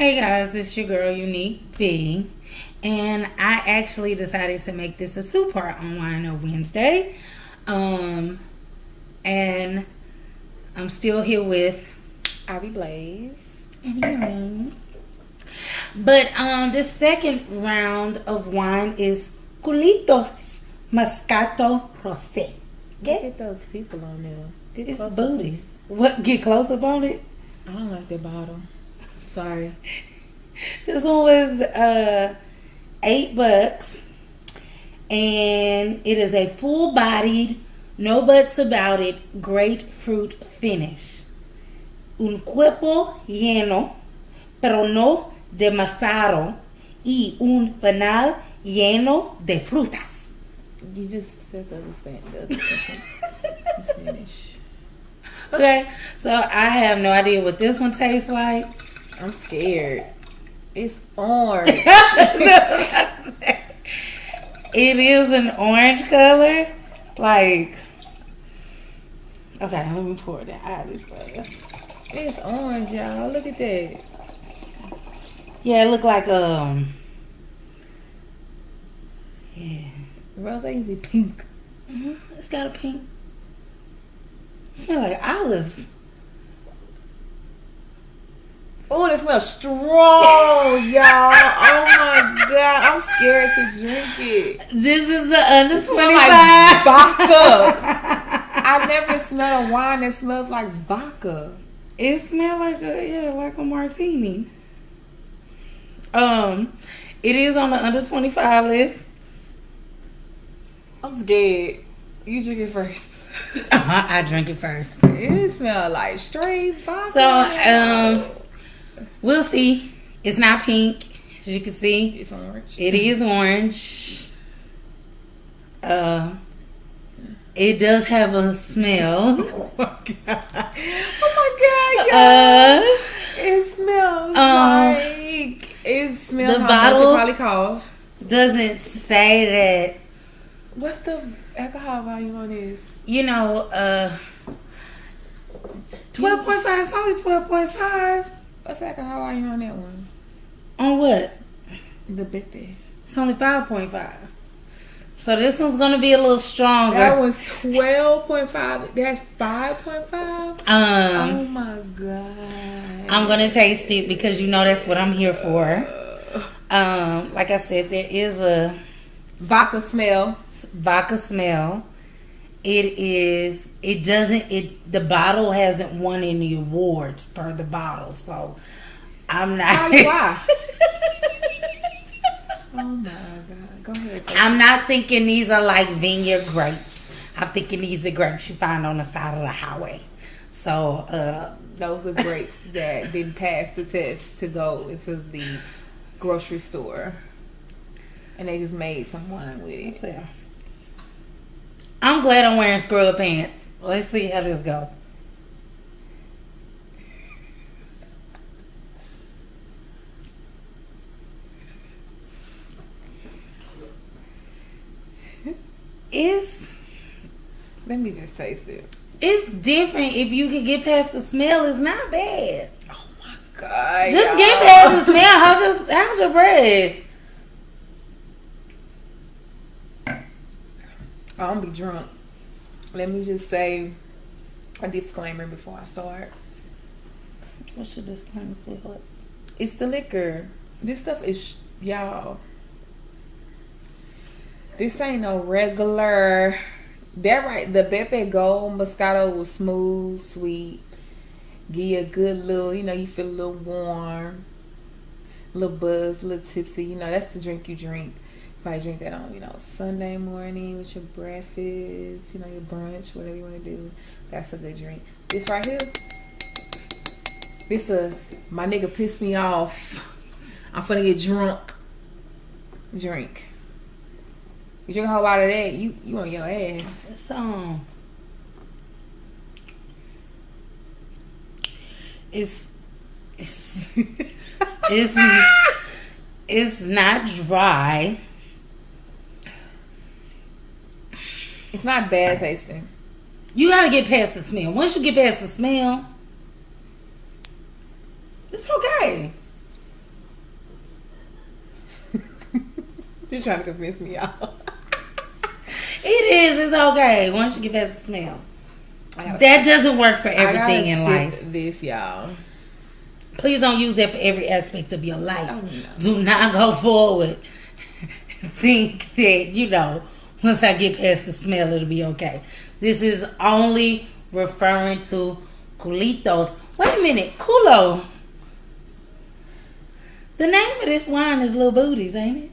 Hey guys, it's your girl Unique B, and I actually decided to make this a two-part on Wine on Wednesday, and I'm still here with Ivy Blaze. Anyways. But the second round of wine is Culitos Moscato Rosé. Look at those people on there. Get It's close booties. What? Get close up on it. I don't like that bottle. Sorry. This one was $8, and it is a full-bodied, no buts about it, grapefruit finish. Un cuerpo lleno, pero no demasiado, y un final lleno de frutas. You just said the other sentence in Spanish. Okay, so I have no idea what this one tastes like. I'm scared. It's orange. It is an orange color. Like, okay, let me pour that out this way. It's orange, y'all. Look at that. Yeah, it look like yeah. Rose usually pink. It's got a pink. Smell like olives. Oh, it smells strong, y'all. Oh my god, I'm scared to drink it. This is the under 25 like vodka. I never smelled a wine that smells like vodka. It smells like a martini. It is on the under 25 list. I'm scared. You drink it first. I drink it first. It smells like straight vodka. So, we'll see. It's not pink, as you can see. It's orange. It is orange. It does have a smell. Oh my god, y'all. It smells like the how bottle much it probably costs. Doesn't say that. What's the alcohol volume on this? 12.5. It's only 12.5. What's the alcohol volume on that one? On what? The Beppe. It's only 5.5. So this one's gonna be a little stronger. That was 12.5. That's 5.5. Oh my god. I'm gonna taste it because that's what I'm here for. Like I said, there is a vodka smell. The bottle hasn't won any awards per the bottle, so I'm not. Why? Oh my god. Go ahead. I'm not thinking these are like vineyard grapes. I'm thinking these are grapes you find on the side of the highway. So those are grapes that didn't pass the test to go into the grocery store. And they just made some wine with it. So, I'm glad I'm wearing scrub pants. Let's see how this goes. Let me just taste it. It's different. If you could get past the smell, it's not bad. Oh my god! Just get past the smell. How's your bread? I'm gonna be drunk. Let me just say a disclaimer before I start. What's your disclaimer, sweetheart? It's the liquor. This stuff is y'all. This ain't no regular. That right, the Beppe Gold Moscato was smooth, sweet. Give you a good little, you feel a little warm, a little buzz, a little tipsy. That's the drink you drink. If I drink that on, Sunday morning with your breakfast, your brunch, whatever you want to do. That's a good drink. This right here, my nigga pissed me off. I'm finna get drunk. Drink. You drink a whole lot of that, you on your ass. It's not dry. It's not bad tasting. You gotta get past the smell. Once you get past the smell, it's okay. You're trying to convince me, y'all. It is. It's okay. Once you get past the smell. That doesn't work for everything in life. This, y'all. Please don't use that for every aspect of your life. Oh, no. Do not go forward. Think that, once I get past the smell, it'll be okay. This is only referring to culitos. Wait a minute. Culo. The name of this wine is Little Booties, ain't it?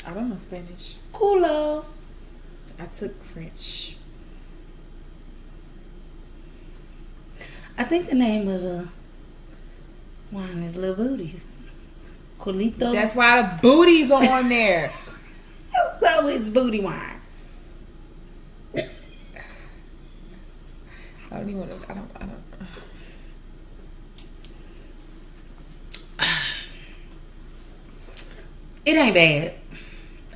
I don't know Spanish. Culo. I took French. I think the name of the wine is Little Booties. Culitos. That's why the booties are on there. So it's booty wine. I don't. It ain't bad.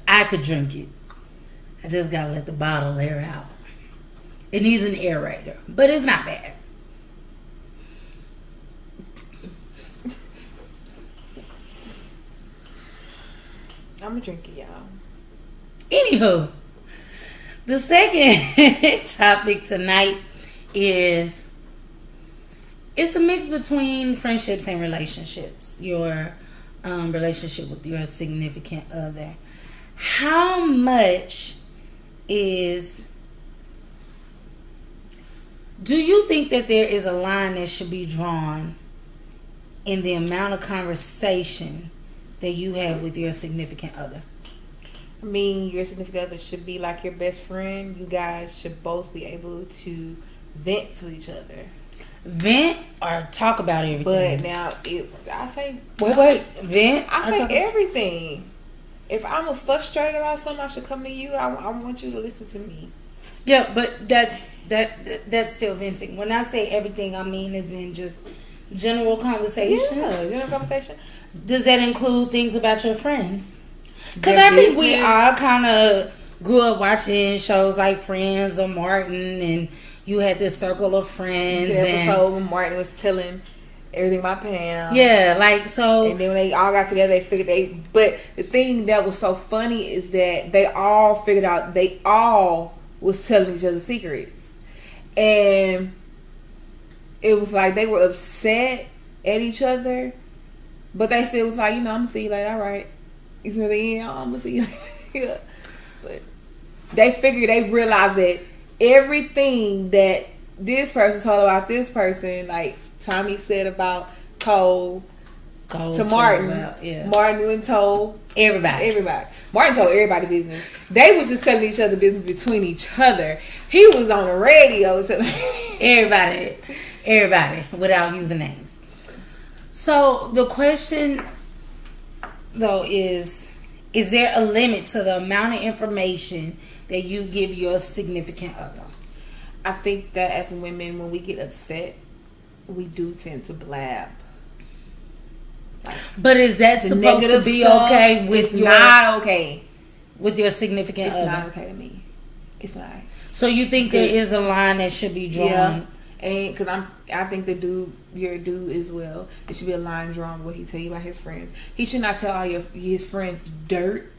I could drink it. I just gotta let the bottle air out. It needs an aerator, but it's not bad. I'm gonna drink it, y'all. Anywho, the second topic tonight is it's a mix between friendships and relationships. Your relationship with your significant other. How much do you think that there is a line that should be drawn in the amount of conversation that you have with your significant other? I mean, your significant other should be like your best friend. You guys should both be able to vent to each other. Vent or talk about everything? But now, I say... Vent? I say everything. If I'm frustrated about something, I should come to you. I want you to listen to me. Yeah, but that's still venting. When I say everything, I mean as in just general conversation. Yeah, general conversation. Does that include things about your friends? Because I think we all kind of grew up watching shows like Friends or Martin, and you had this circle of friends. The episode when Martin was telling everything about Pam. Yeah, like so. And then when they all got together, they figured But the thing that was so funny is that they all figured out they all was telling each other secrets, and it was like they were upset at each other, but they still was like, I'm gonna see you later. All right, it's near the end. I'm gonna see you later. But they realized that everything that this person told about this person, like Tommy said about Cole to Martin. Martin went and told everybody. Martin told everybody business. They was just telling each other business between each other. He was on the radio telling everybody without using names. So the question though is there a limit to the amount of information that you give your significant other? I think that as women, when we get upset, we do tend to blab. But is that supposed to be okay with your... It's not okay. With your significant other? It's not okay to me. It's not. So you think there is a line that should be drawn? Yeah. And because I think your dude as well, there should be a line drawn what he tell you about his friends. He should not tell all his friends dirt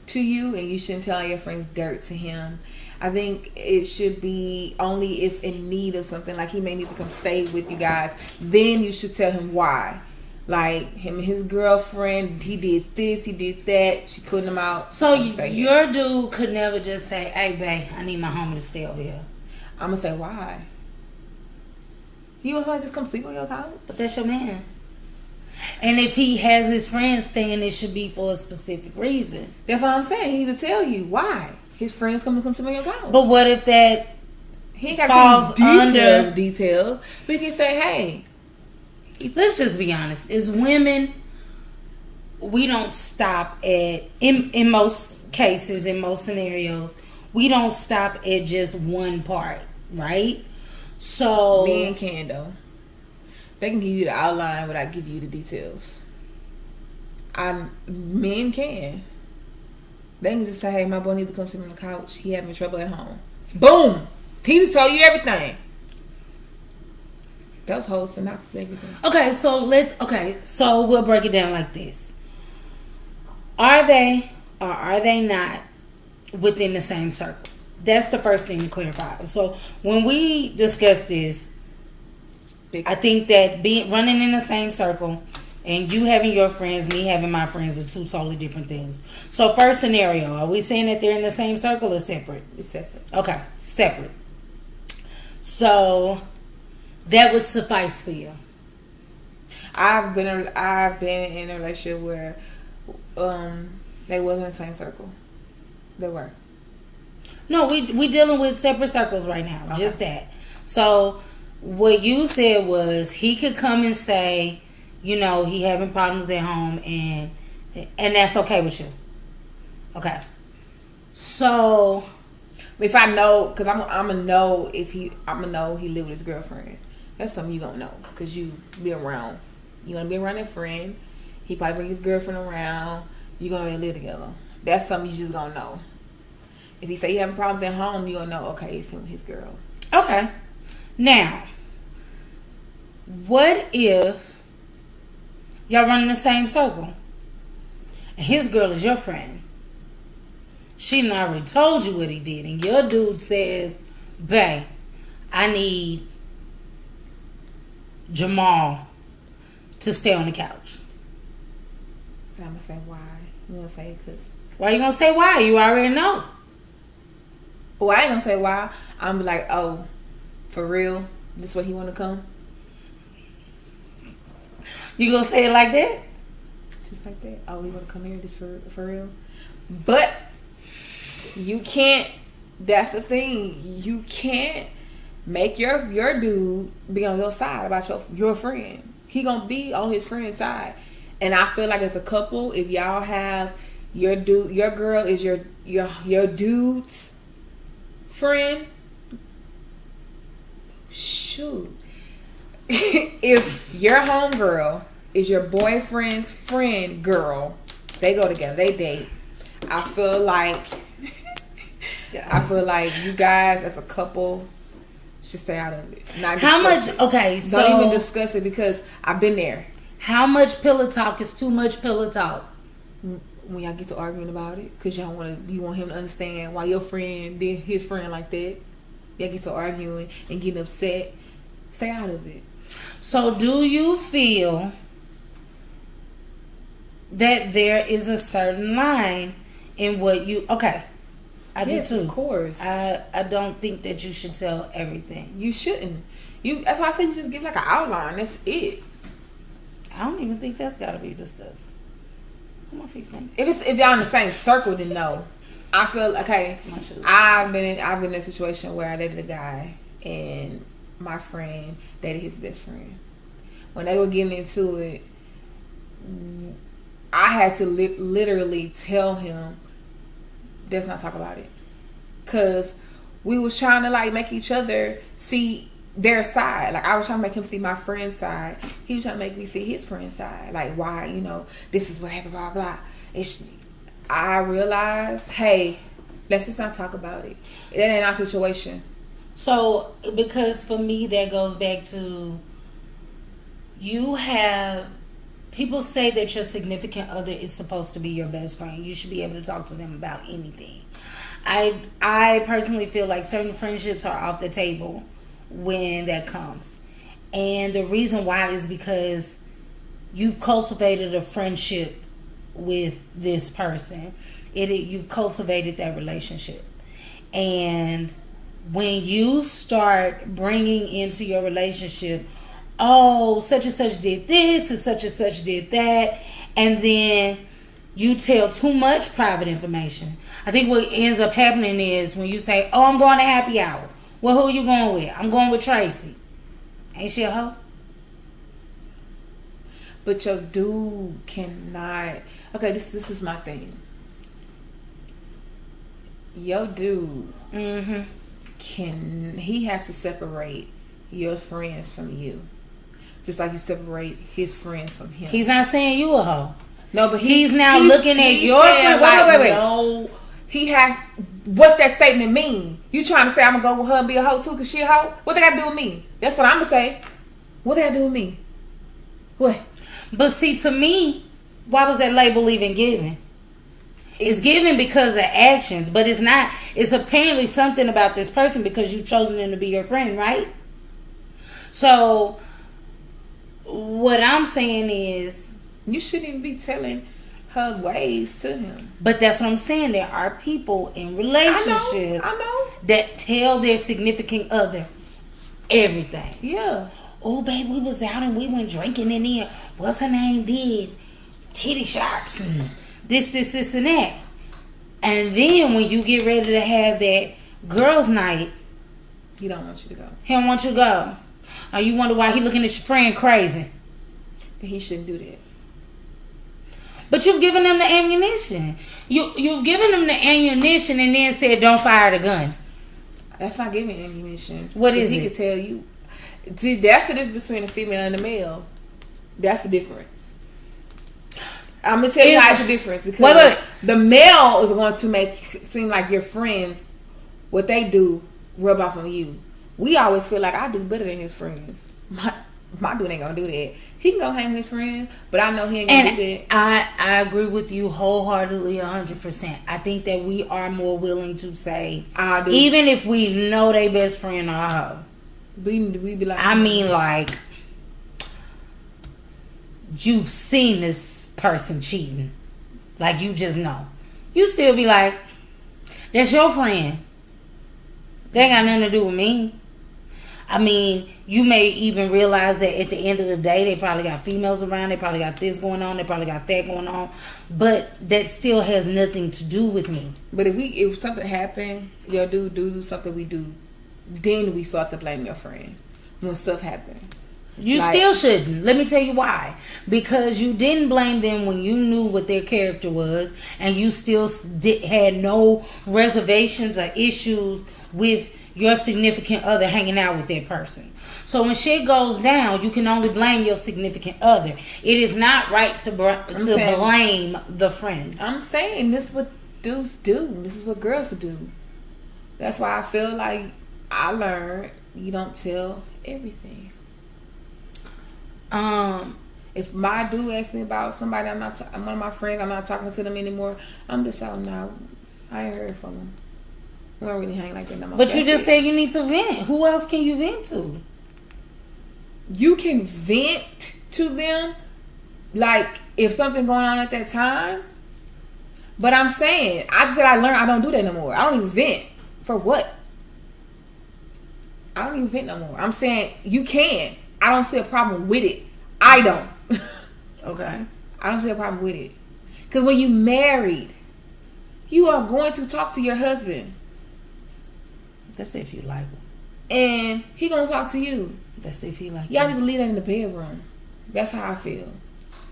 to you, and you shouldn't tell all your friends dirt to him. I think it should be only if in need of something, like he may need to come stay with you guys, then you should tell him why. Like him and his girlfriend, he did this, he did that, she putting him out. So your dude could never just say, "Hey babe, I need my homie to stay over here." I'm gonna say, why? You want somebody to just come sleep on your couch? But that's your man. And if he has his friends staying, it should be for a specific reason. That's what I'm saying. He need to tell you why his friends come to your couch. But what if that he ain't got falls under details? We can say, hey. Let's just be honest. As women, we don't stop at, in most cases, in most scenarios, we don't stop at just one part, right? So men can though. They can give you the outline without giving you the details. Men can. They can just say, hey, my boy needs to come sit on the couch. He having trouble at home. Boom! He just told you everything. That was whole synopsis, everything. So we'll break it down like this. Are they or are they not within the same circle? That's the first thing to clarify. So when we discuss this, I think that being running in the same circle and you having your friends, me having my friends are two totally different things. So first scenario, are we saying that they're in the same circle or separate? It's separate. Okay, separate. So that would suffice for you. I've been in a relationship where they wasn't in the same circle. They were. No, we dealing with separate circles right now. Okay. Just that. So what you said was he could come and say, you know, he having problems at home and that's okay with you. Okay. So if I know, because I'm gonna know he live with his girlfriend. That's something you gonna know because you be around. You gonna be around a friend. He probably bring his girlfriend around. You gonna live together. That's something you just gonna know. If he say he having problems at home, you gonna know. Okay, it's him, and his girl. Okay. Now, what if y'all run in the same circle and his girl is your friend? She done already told you what he did, and your dude says, "Bae, I need Jamal to stay on the couch." I'm gonna say why. You gonna say because? Why you gonna say why? You already know. Well, I ain't gonna say why. I'm be like, oh, for real? This way he wanna come? You gonna say it like that? Just like that? Oh, he wanna come here? This for real? But you can't. That's the thing. You can't make your dude be on your side about your friend. He gonna be on his friend's side. And I feel like as a couple, if y'all have your girl is your dude's friend, shoot. If your homegirl is your boyfriend's friend girl, they go together, they date. I feel like you guys as a couple should stay out of it. How much? Okay, so don't even discuss it because I've been there. How much pillow talk is too much pillow talk? When y'all get to arguing about it, because you want him to understand why your friend did his friend like that. Y'all get to arguing and getting upset. Stay out of it. So, do you feel that there is a certain line in what you? Okay, I do too. Of course. I don't think that you should tell everything. You shouldn't. That's why I said you just give like an outline. That's it. I don't even think that's got to be discussed. I'm gonna fix that. If y'all in the same circle, then no. I feel okay. I've been in a situation where I dated a guy and my friend dated his best friend. When they were getting into it, I had to literally tell him, let's not talk about it, cause we was trying to like make each other see their side. Like I was trying to make him see my friend's side. He was trying to make me see his friend's side. Like why, this is what happened, blah blah. I realized, hey, let's just not talk about it. That ain't our situation. So because for me that goes back to people say that your significant other is supposed to be your best friend. You should be able to talk to them about anything. I personally feel like certain friendships are off the table when that comes, and the reason why is because you've cultivated a friendship with this person. You've cultivated that relationship, and when you start bringing into your relationship, oh, such and such did this and such did that, and then you tell too much private information. I think what ends up happening is when you say, oh, I'm going to happy hour. Well, who are you going with? I'm going with Tracy. Ain't she a hoe? But your dude cannot. Okay, this is my thing. Your dude he has to separate your friends from you, just like you separate his friends from him. He's not saying you a hoe. No, but he's looking at your friend. Wait. No, he has. What's that statement mean? You trying to say I'm gonna go with her and be a hoe too because she a hoe? What they got to do with me? That's what I'm gonna say. What they got to do with me? What? But see, to me, why was that label even given? It's given because of actions, but it's not. It's apparently something about this person because you've chosen them to be your friend, right? So, what I'm saying is, you shouldn't even be telling her ways to him. But that's what I'm saying. There are people in relationships I know. that tell their significant other everything. Yeah. Oh, babe, we was out and we went drinking in there. What's her name did? Titty shots and this, and that. And then when you get ready to have that girls' night, he don't want you to go. He don't want you to go. Or you wonder why he looking at your friend crazy. But he shouldn't do that. But you've given them the ammunition. You've given them the ammunition and then said, don't fire the gun. That's not giving ammunition. What is he it? He could tell you. See, that's the difference between a female and a male. That's the difference. I'm going to tell you how it's a difference. Because the male is going to make seem like your friends, what they do, rub off on you. We always feel like I do better than his friends. My dude ain't going to do that. He can go hang with his friends, but I know he ain't going to do that. I agree with you wholeheartedly 100%. I think that we are more willing to say, even if we know they best friend or hoe. We be like, I mean, like, you've seen this person cheating. Like, you just know. You still be like, that's your friend. They ain't got nothing to do with me. I mean, you may even realize that at the end of the day, they probably got females around. They probably got this going on. They probably got that going on. But that still has nothing to do with me. But if something happened, your dude do something we do, then we start to blame your friend when stuff happened. You still shouldn't. Let me tell you why. Because you didn't blame them when you knew what their character was, and you still had no reservations or issues with your significant other hanging out with that person. So when shit goes down, you can only blame your significant other. It is not right to blame the friend. I'm saying this is what dudes do. This is what girls do. That's why I feel like I learned you don't tell everything. If my dude asks me about somebody, I'm one of my friends, I'm not talking to them anymore, I'm just out now. I ain't heard from them. We don't really hang like that no more. But you just said you need to vent. Who else can you vent to? You can vent to them, like if something going on at that time. But I'm saying, I just said I learned I don't do that no more. I don't even vent. For what? I don't even vent no more. I'm saying you can. I don't see a problem with it. I don't. Okay? I don't see a problem with it. Because when you married, you are going to talk to your husband. That's if you like him. And he gonna talk to you. That's if he like Y'all need to leave that in the bedroom. That's how I feel.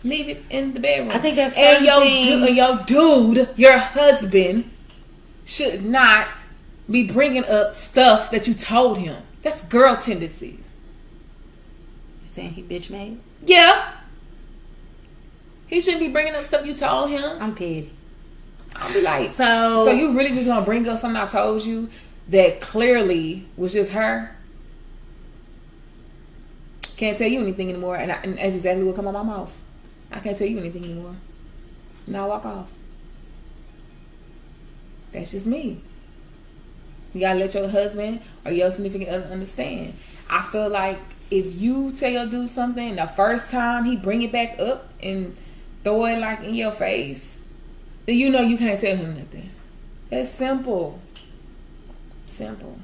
Leave it in the bedroom. I think that's certain things. And your dude, your husband, should not be bringing up stuff that you told him. That's girl tendencies. You saying he bitch made? Yeah. He shouldn't be bringing up stuff you told him. I'm petty. I'll be like, so you really just gonna bring up something I told you that clearly was just her? Can't tell you anything anymore, and that's exactly what come out my mouth. I can't tell you anything anymore. Now walk off. That's just me. You gotta let your husband or your significant other understand. I feel like if you tell your dude something the first time he bring it back up and throw it like in your face, then you know you can't tell him nothing. That's simple. Simple.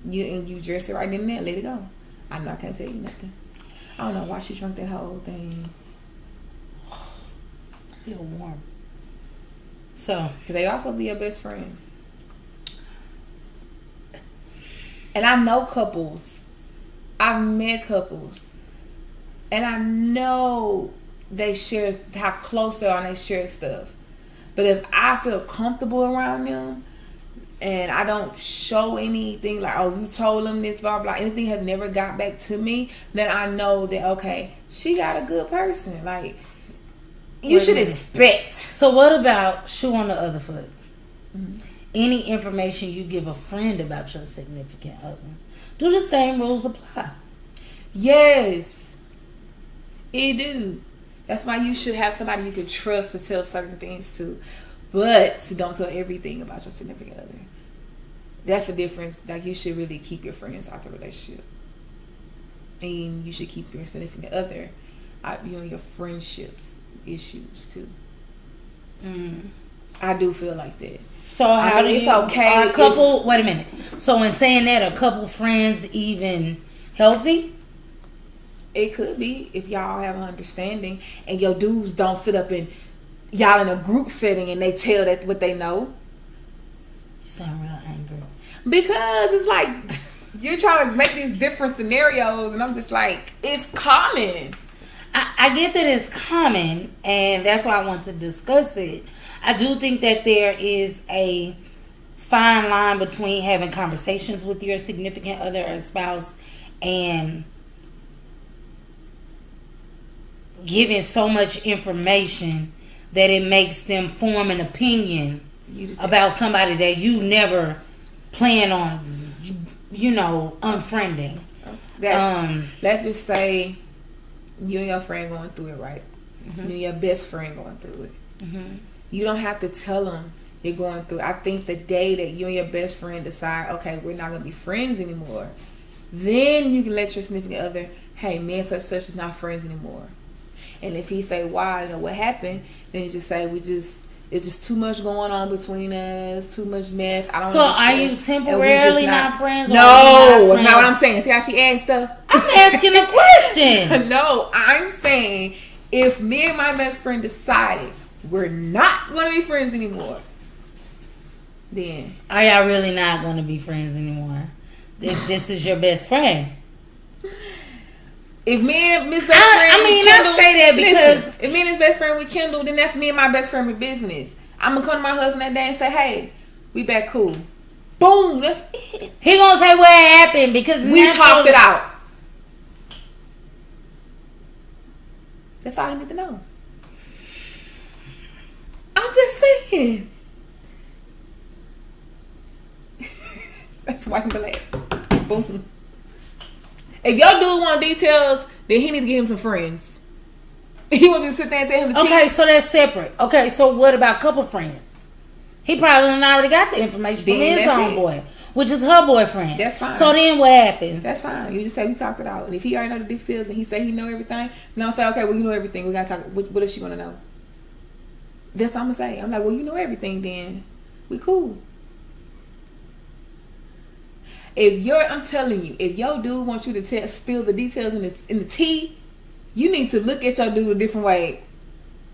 You dress it right in there, let it go. I know I can't tell you nothing. I don't know why she drunk that whole thing. I feel warm. So, because they all supposed to be your best friend. And I know couples. I've met couples. And I know they share how close they are and they share stuff. But if I feel comfortable around them and I don't show anything like, oh, you told them this, blah, blah, anything has never got back to me, then I know that, okay, she got a good person. Like, you should expect. So what about shoe on the other foot? Mm-hmm. Any information you give a friend about your significant other, do the same rules apply? Yes, it do. That's why you should have somebody you can trust to tell certain things to. But don't tell everything about your significant other. That's the difference. Like, you should really keep your friends out the relationship. And you should keep your significant other out, your friendships issues too. I do feel like that. So how do you? It's okay. Are a couple. Wait a minute. So in saying that, are a couple friends even healthy? It could be if y'all have an understanding and your dudes don't fit up in y'all in a group setting and they tell that what they know. You sound real angry. Because it's like you're trying to make these different scenarios, and I'm just like, it's common. I get that it's common, and that's why I want to discuss it. I do think that there is a fine line between having conversations with your significant other or spouse and giving so much information that it makes them form an opinion about somebody that you never plan on, unfriending. Let's just say you and your friend going through it, right? You and your best friend going through it. You don't have to tell them you're going through. I think the day that you and your best friend decide, okay, we're not going to be friends anymore, then you can let your significant other, hey, me and such is not friends anymore. And if he say, why, what happened, then you just say, it's just too much going on between us, too much mess. I don't. So are you temporarily not friends? No, that's not what I'm saying. See how she adds stuff? I'm asking a question. No, I'm saying if me and my best friend decided we're not going to be friends anymore, then are y'all really not going to be friends anymore? This is your best friend. If me and his best friend, I say that because if me and his best friend we kindle, then that's me and my best friend with business. I'm gonna come to my husband that day and say, "Hey, we back cool." Boom, that's it. He gonna say what happened because we talked it out. That's all I need to know. I'm just saying. That's why I'm glad. Boom. If your dude want details, then he need to get him some friends. He wants to sit there and tell him the okay, so that's separate. Okay, so what about couple friends? He probably already got the information from his homeboy, which is her boyfriend. That's fine. So then what happens? That's fine. You just say we talked it out. And if he already know the details and he say he know everything, then I'll say, okay, well, you know everything. We got to talk. What does she want to know? That's what I'm going to say. I'm like, well, you know everything then. We cool. I'm telling you, if your dude wants you to spill the details in the tea, you need to look at your dude a different way.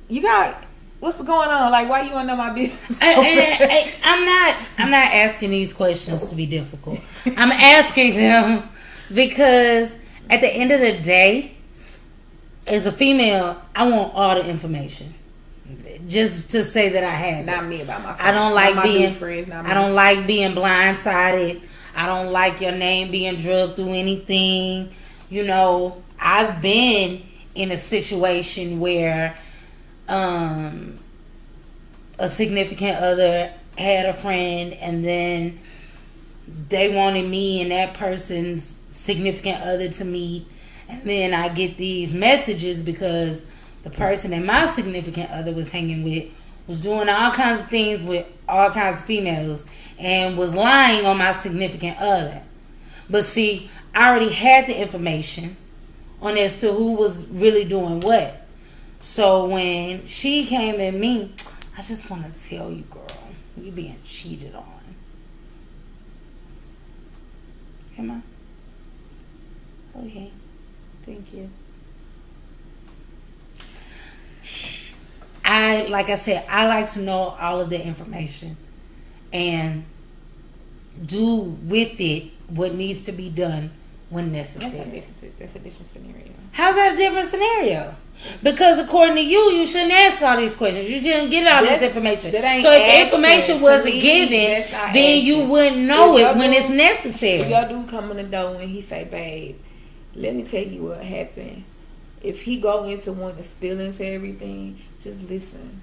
You got what's going on? Like, why you want to know my business? I'm not asking these questions to be difficult. I'm asking them because at the end of the day, as a female, I want all the information. Just to say that I have. Not me about my friends. I don't like being friends. I don't like being blindsided. I don't like your name being drugged through anything. I've been in a situation where a significant other had a friend and then they wanted me and that person's significant other to meet. And then I get these messages because the person that my significant other was hanging with was doing all kinds of things with all kinds of females and was lying on my significant other. But see, I already had the information on as to who was really doing what. So when she came at me, I just want to tell you, girl, you being cheated on. Am I? Okay. Thank you. Like I said, I like to know all of the information and do with it what needs to be done when necessary. That's a different scenario. How's that a different scenario? Because according to you shouldn't ask all these questions. You shouldn't get all this information. So if the information wasn't given, then you wouldn't know it when it's necessary. If y'all do come in the door and he say, babe, let me tell you what happened. If he go into wanting to spill into everything, just listen.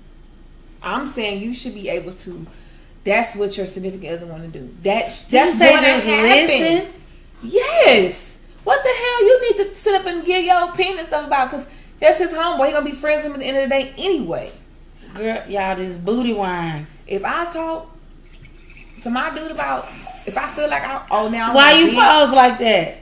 I'm saying you should be able to. That's what your significant other want to do. That's just listen. Yes. What the hell you need to sit up and give your opinion and stuff about? Because that's his homeboy. He gonna be friends with him at the end of the day anyway. Girl, y'all this booty wine. If I talk to my dude about, if I feel like now why you pause like that?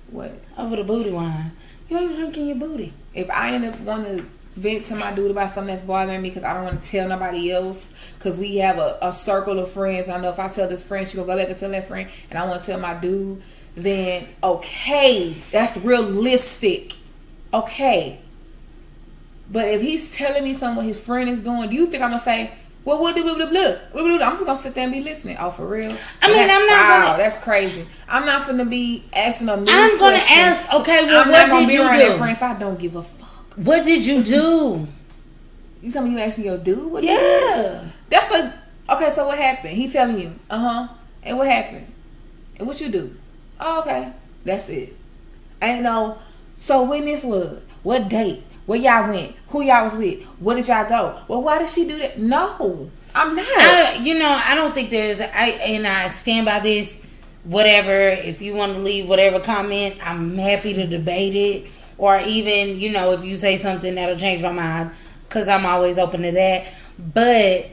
What? Over the booty wine. You ain't drinking your booty. If I end up wanting to vent to my dude about something that's bothering me because I don't want to tell nobody else, because we have a circle of friends, I know if I tell this friend, she gonna go back and tell that friend, and I want to tell my dude, then okay, that's realistic. Okay. But if he's telling me something what his friend is doing, do you think I'm gonna say, well, what, blah, blah, blah, blah. I'm just gonna sit there and be listening. Oh, for real? I mean, I'm not gonna. That's crazy. I'm not gonna be asking them new I'm gonna questions. ask. Okay, well, I'm what not gonna did be you around do? that friend if I don't give a fuck. What did you do? You tell me you asking your dude? What yeah. That's okay. So what happened? He telling you, and what happened? And what you do? Oh, okay. That's it. Ain't no. So when this was? What date? Where y'all went? Who y'all was with? Where did y'all go? Well, why did she do that? No, I'm not. I don't think there's. I stand by this. Whatever. If you want to leave whatever comment, I'm happy to debate it. Or even, if you say something that'll change my mind, because I'm always open to that. But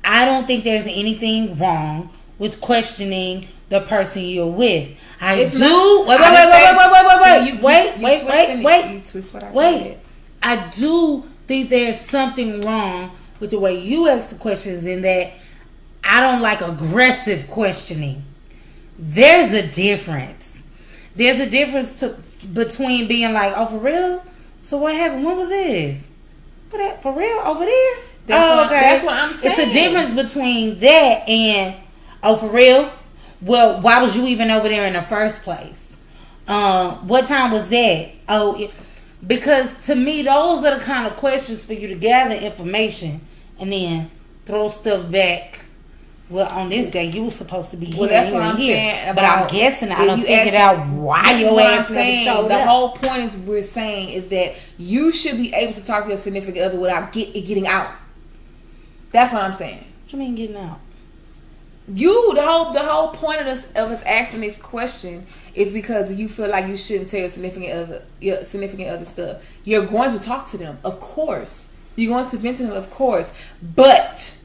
I don't think there's anything wrong with questioning the person you're with. I do. Wait. You twist what I said. I do think there's something wrong with the way you ask the questions, in that I don't like aggressive questioning. There's a difference. There's a difference between being like, oh, for real? So what happened? When was this? For real? Over there? That's what I'm saying. It's a difference between that and, oh, for real? Well, why was you even over there in the first place? What time was that? Because to me, those are the kind of questions for you to gather information and then throw stuff back. Well, on this day, you were supposed to be here. Well, that's what I'm saying. But I'm guessing I don't figure out why your ass never showed up. The whole point is we're saying is that you should be able to talk to your significant other without it getting out. That's what I'm saying. What you mean getting out? The whole point of us asking this question is because you feel like you shouldn't tell your significant other stuff. You're going to talk to them, of course. You're going to vent to them, of course. But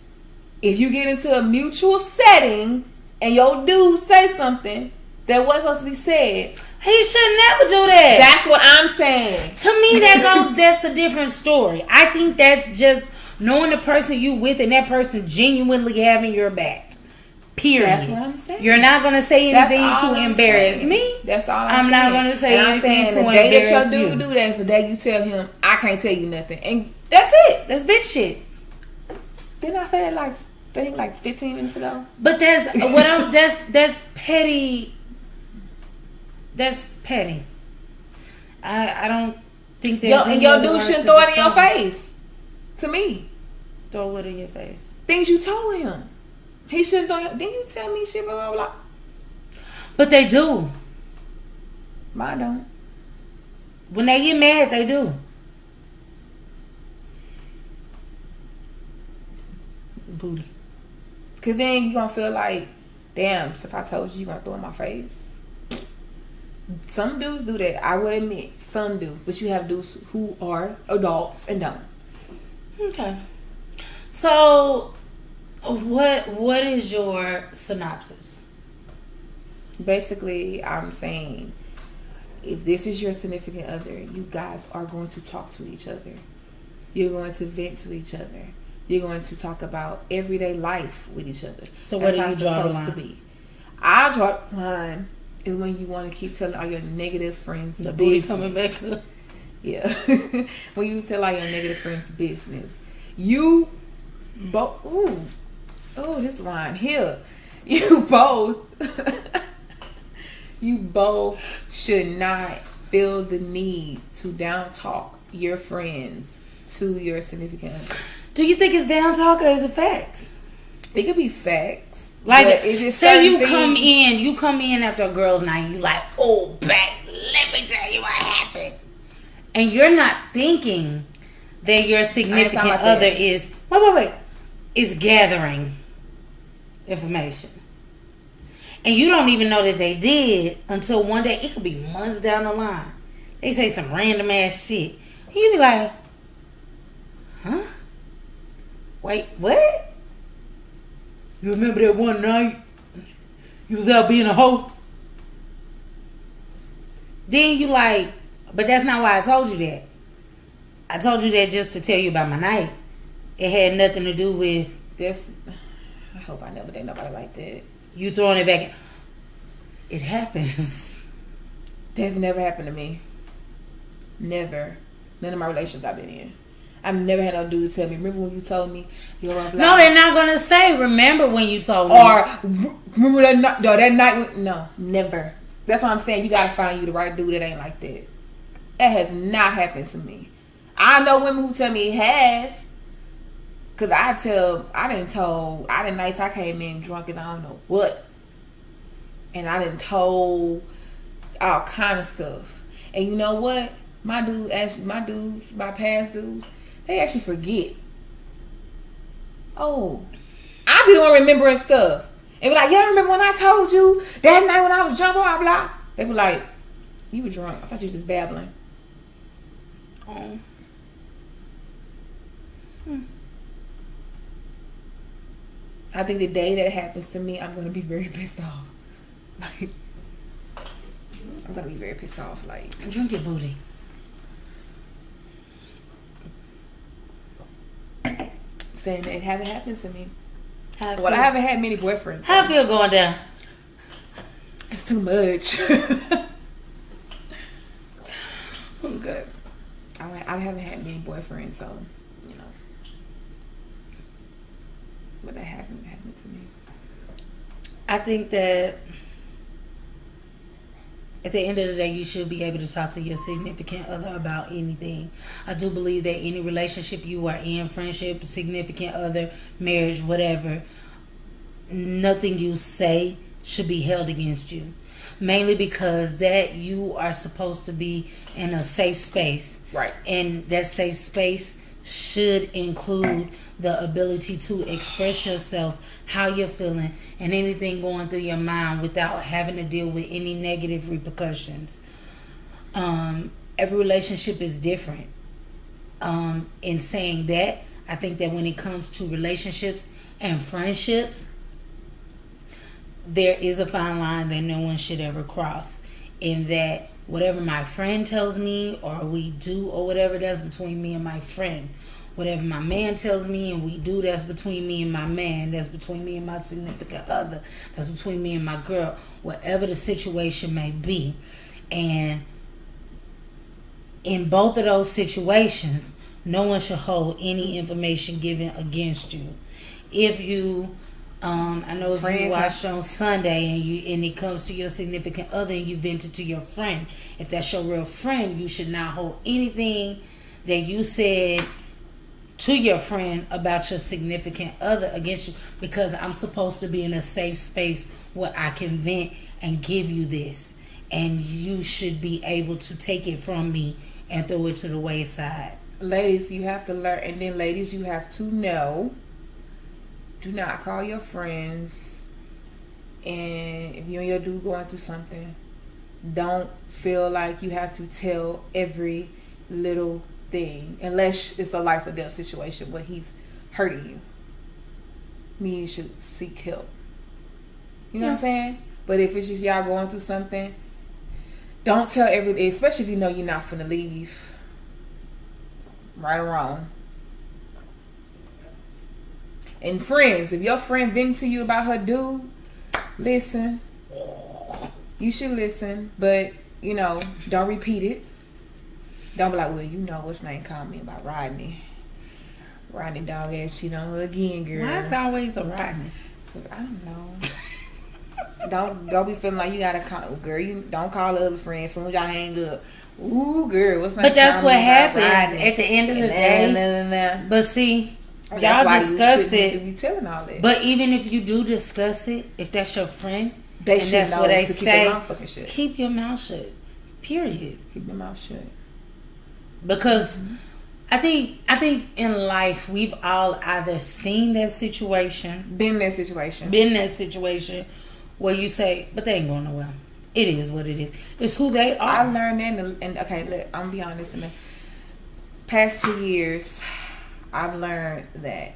if you get into a mutual setting and your dude say something that wasn't supposed to be said, he should never do that. That's what I'm saying. To me, that's a different story. I think that's just knowing the person you with and that person genuinely having your back. Period. That's what I'm saying. You're not going to say anything to embarrass me. That's all I'm saying. not going to say anything to embarrass you. The day that your dude do that is the day you tell him, I can't tell you nothing. And that's it. That's bitch shit. Didn't I say that like 15 minutes ago? But that's petty. That's petty. I don't think there's and your dude shouldn't throw it in your face. To me. Throw it in your face. Things you told him. He shouldn't throw it. Didn't you tell me shit, blah, blah, blah? But they do. Mine don't. When they get mad, they do. Booty. Because then you're going to feel like, damn, so if I told you're going to throw it in my face. Some dudes do that. I would admit. Some do. But you have dudes who are adults and don't. Okay. So, what is your synopsis? Basically, I'm saying, if this is your significant other, you guys are going to talk to each other. You're going to vent to each other. You're going to talk about everyday life with each other. So where do you draw the line? To be. I draw the line is when you want to keep telling all your negative friends the business. Coming back up. Yeah. When you tell all your negative friends business. You both... Ooh, this wine here. You both should not feel the need to down talk your friends to your significant others. Do you think it's down talk or is it facts? It could be facts. Like, it's just say you come in after a girl's night and you like, oh, back, let me tell you what happened. And you're not thinking that your significant other is, is gathering information. And you don't even know that they did until one day, it could be months down the line. They say some random ass shit. And you be like, huh? Wait, what? You remember that one night you was out being a hoe? Then you like, but that's not why I told you that. I told you that just to tell you about my night. It had nothing to do with this. I hope I never date nobody like that. You throwing it back. It happens. That's never happened to me. Never. None of my relationships I've been in. I've never had no dude tell me, remember when you told me? Blah, blah, blah. No, they're not going to say, remember when you told me. Or, remember that night? No, that night. No, never. That's what I'm saying. You got to find you the right dude that ain't like that. That has not happened to me. I know women who tell me it has. Because I didn't nights I came in drunk and I don't know what. And I didn't told all kind of stuff. And you know what? My past dudes, they actually forget. Oh, I be the one remembering stuff. And be like, y'all remember when I told you that night when I was drunk, blah, blah. They be like, you were drunk. I thought you were just babbling. Oh. I think the day that happens to me, I'm going to be very pissed off. Like, I'm going to be very pissed off. Like, drink your booty. Saying that it haven't happened to me. I haven't had many boyfriends. How I feel going down? It's too much. I'm good. I haven't had many boyfriends, so, you know. But that happened to me. I think that at the end of the day, you should be able to talk to your significant other about anything. I do believe that any relationship you are in, friendship, significant other, marriage, whatever, nothing you say should be held against you. Mainly because that you are supposed to be in a safe space. Right. And that safe space should include the ability to express yourself, how you're feeling, and anything going through your mind without having to deal with any negative repercussions. Every relationship is different. In saying that, I think that when it comes to relationships and friendships, there is a fine line that no one should ever cross. In that, whatever my friend tells me or we do or whatever, that's between me and my friend. Whatever my man tells me and we do, that's between me and my man. That's between me and my significant other. That's between me and my girl. Whatever the situation may be. And in both of those situations, no one should hold any information given against you. If you, I know if you watched on Sunday and it comes to your significant other and you vent it to your friend, if that's your real friend, you should not hold anything that you said to your friend about your significant other against you, because I'm supposed to be in a safe space where I can vent and give you this, and you should be able to take it from me and throw it to the wayside. Ladies, you have to learn, and then ladies, you have to know, do not call your friends, and if you and your dude going through something, don't feel like you have to tell every little thing, unless it's a life or death situation where he's hurting you. Then you should seek help. You know what I'm saying? But if it's just y'all going through something, don't tell everything, especially if you know you're not finna leave. Right or wrong. And friends, if your friend venting to you about her dude, listen. You should listen, but, you know, don't repeat it. Don't be like, well, you know what's name called me about Rodney. Rodney dog ass cheat on her again, girl. Why is it always a Rodney? I don't know. Don't be feeling like you gotta call, girl. You don't call the other friend. As soon as y'all hang up, ooh, girl, what's name? But that's what happens at the end of the day. But see, y'all discuss it. Be telling all that. But even if you do discuss it, if that's your friend, they and that's what they say, keep your mouth shut. Period. Keep your mouth shut. Because I think in life we've all either seen that situation, been in that situation where you say, but they ain't going nowhere. It is what it is. It's who they are. I learned that, and okay, look, I'm gonna be honest. In the past 2 years, I've learned that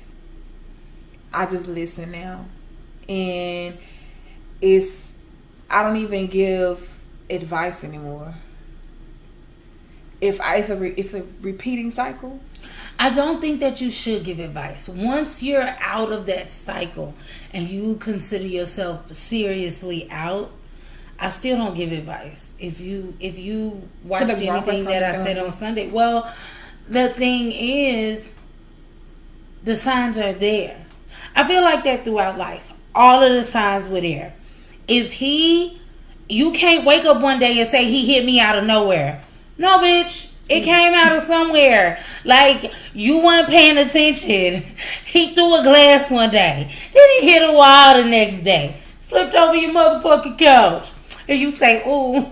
I just listen now. And I don't even give advice anymore. If it's a repeating cycle, I don't think that you should give advice. Once you're out of that cycle and you consider yourself seriously out, I still don't give advice. If you watched anything that I said on Sunday, well, the thing is, the signs are there. I feel like that throughout life. All of the signs were there. You can't wake up one day and say he hit me out of nowhere. No, bitch. It came out of somewhere. Like, you weren't paying attention. He threw a glass one day. Then he hit a wall the next day. Flipped over your motherfucking couch. And you say, ooh,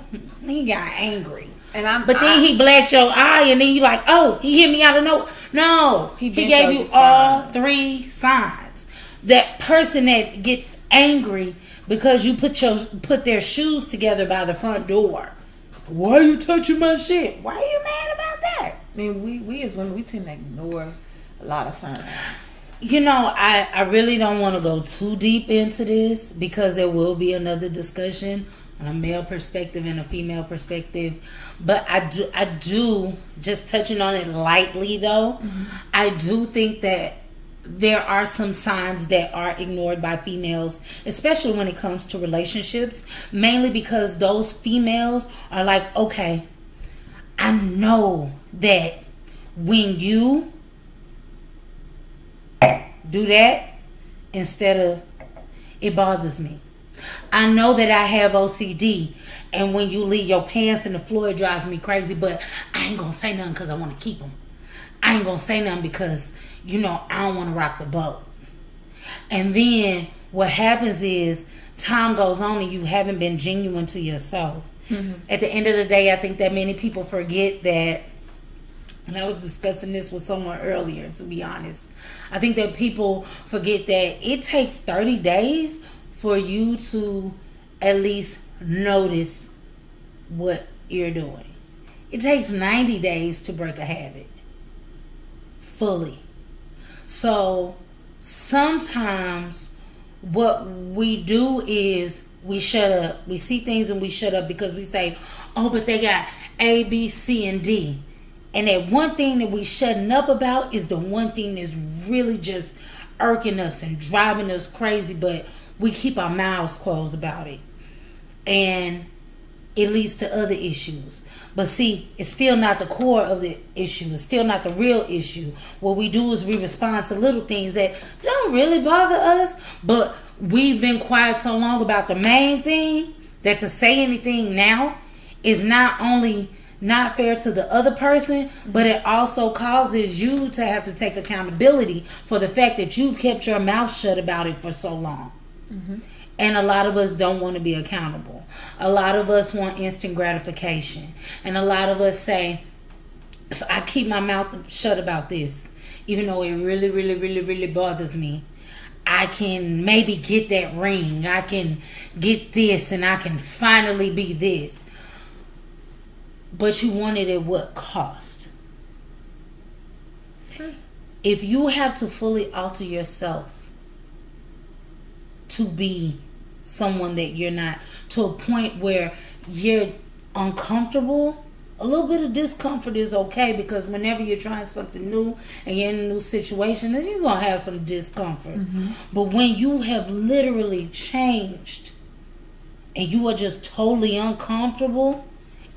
he got angry. But then he blacked your eye, and then you like, oh, he hit me out of nowhere. No, he gave you all 3 signs. That person that gets angry because you put their shoes together by the front door. Why are you touching my shit? Why are you mad about that? I mean, we as women, we tend to ignore a lot of signs. You know, I really don't want to go too deep into this because there will be another discussion on a male perspective and a female perspective. But I do just touching on it lightly though, I do think that there are some signs that are ignored by females, especially when it comes to relationships, mainly because those females are like, okay, I know that when you do that, instead of, it bothers me. I know that I have OCD, and when you leave your pants in the floor, it drives me crazy, but I ain't gonna say nothing because I want to keep them. I ain't gonna say nothing because, you know, I don't want to rock the boat. And then what happens is time goes on and you haven't been genuine to yourself. At the end of the day, I think that many people forget that, and I was discussing this with someone earlier, to be honest. I think that people forget that it takes 30 days for you to at least notice what you're doing. It takes 90 days to break a habit fully. So sometimes what we do is we shut up. We see things and we shut up because we say, oh, but they got A, B, C, and D. And that one thing that we shutting up about is the one thing that's really just irking us and driving us crazy, but we keep our mouths closed about it. And it leads to other issues. But see, it's still not the core of the issue. It's still not the real issue. What we do is we respond to little things that don't really bother us, but we've been quiet so long about the main thing that to say anything now is not only not fair to the other person, but it also causes you to have to take accountability for the fact that you've kept your mouth shut about it for so long. And a lot of us don't want to be accountable. A lot of us want instant gratification. And a lot of us say, if I keep my mouth shut about this, even though it really, really, really, really bothers me, I can maybe get that ring. I can get this and I can finally be this. But you want it at what cost? If you have to fully alter yourself to be someone that you're not, to a point where you're uncomfortable, a little bit of discomfort is okay, because whenever you're trying something new and you're in a new situation, then you're going to have some discomfort. But when you have literally changed and you are just totally uncomfortable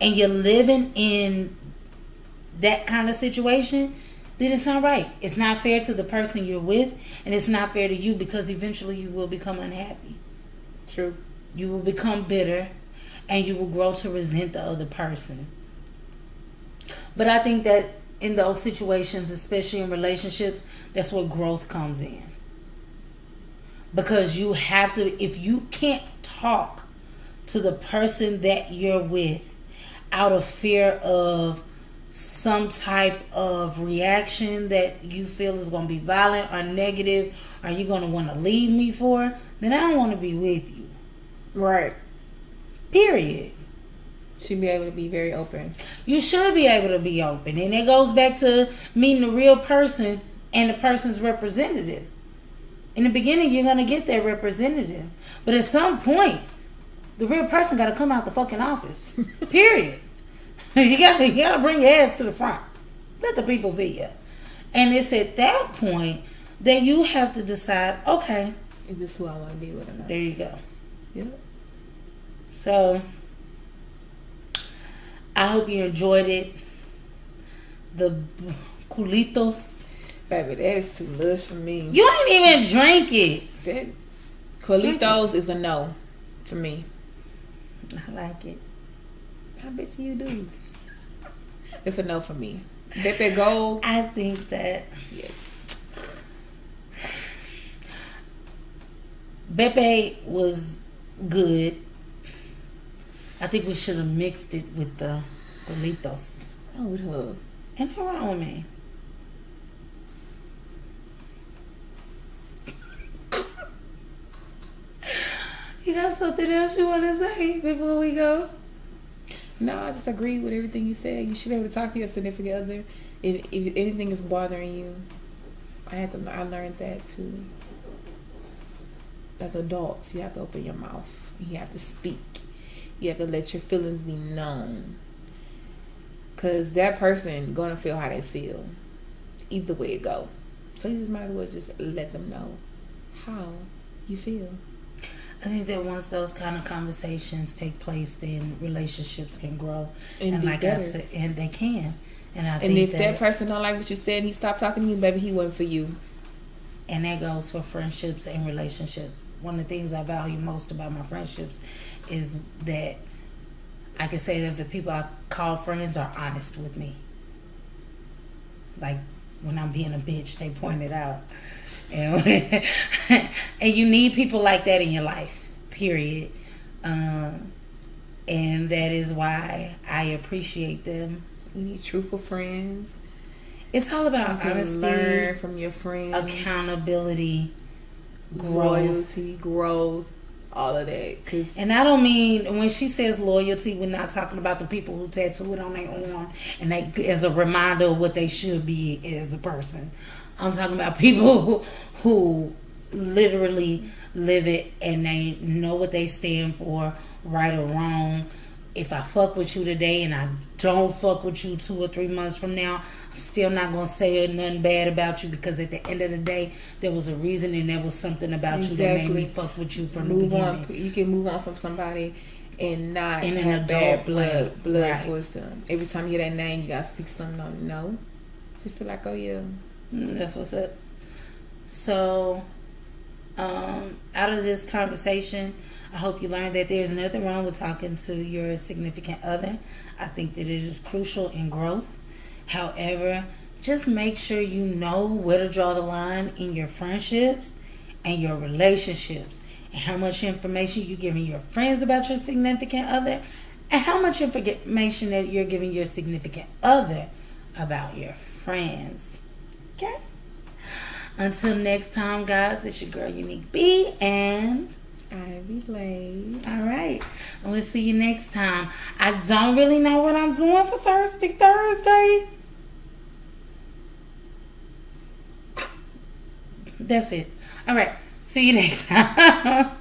and you're living in that kind of situation, then it's not right. It's not fair to the person you're with, and it's not fair to you, because eventually you will become unhappy. True. You will become bitter, and you will grow to resent the other person. But I think that in those situations, especially in relationships, that's where growth comes in. Because you have to, if you can't talk to the person that you're with out of fear of some type of reaction that you feel is going to be violent or negative, or you're going to want to leave me for, then I don't want to be with you. Right. Period. Should be able to be very open. You should be able to be open. And it goes back to meeting the real person and the person's representative. In the beginning, you're gonna get that representative, but at some point, the real person got to come out the fucking office. Period. You gotta bring your ass to the front. Let the people see you. And it's at that point that you have to decide, okay, is this who I want to be with or not? There you go. Yep. So, I hope you enjoyed it. The culitos. Baby, that's too much for me. You ain't even drink it. That culitos is a no for me. I like it. I bet you do. It's a no for me. Beppe Gold. I think that. Yes. Beppe was good. I think we should have mixed it with the culitos. What's wrong with her? Ain't no wrong with me. You got something else you want to say before we go? No, I just agree with everything you said. You should be able to talk to your significant other if anything is bothering you. I learned that too. As adults, you have to open your mouth. You have to speak. You have to let your feelings be known. Because that person going to feel how they feel. Either way it go. So you just might as well just let them know how you feel. I think that once those kind of conversations take place, then relationships can grow. And like better. I said, and they can. And I And think if that person don't like what you said and he stopped talking to you, baby, he wasn't for you. And that goes for friendships and relationships. One of the things I value most about my friendships is that I can say that the people I call friends are honest with me. Like when I'm being a bitch, they point it out. And you need people like that in your life, period. And that is why I appreciate them. You need truthful friends. It's all about You honesty, can learn from your friends, accountability, growth. loyalty, growth, all of that. 'Cause And I don't mean, when she says loyalty, we're not talking about the people who tattoo it on their arm and they as a reminder of what they should be as a person. I'm talking about people who literally live it and they know what they stand for, right or wrong. If I fuck with you today and I don't fuck with you 2 or 3 months from now, I'm still not going to say nothing bad about you, because at the end of the day, there was a reason and there was something about you that made me fuck with you from the beginning. You can move on from somebody and not In an have adult bad blood right. towards them. Every time you hear that name, you got to speak something on. No. Just be like, oh yeah. That's what's up. So, out of this conversation, I hope you learned that there's nothing wrong with talking to your significant other. I think that it is crucial in growth. However, just make sure you know where to draw the line in your friendships and your relationships, and how much information you're giving your friends about your significant other, and how much information that you're giving your significant other about your friends. Okay? Until next time, guys, it's your girl Unique B and Ivy Blaze. all right, and we'll see you next time. I don't really know what I'm doing for Thursday. That's it. All right, see you next time.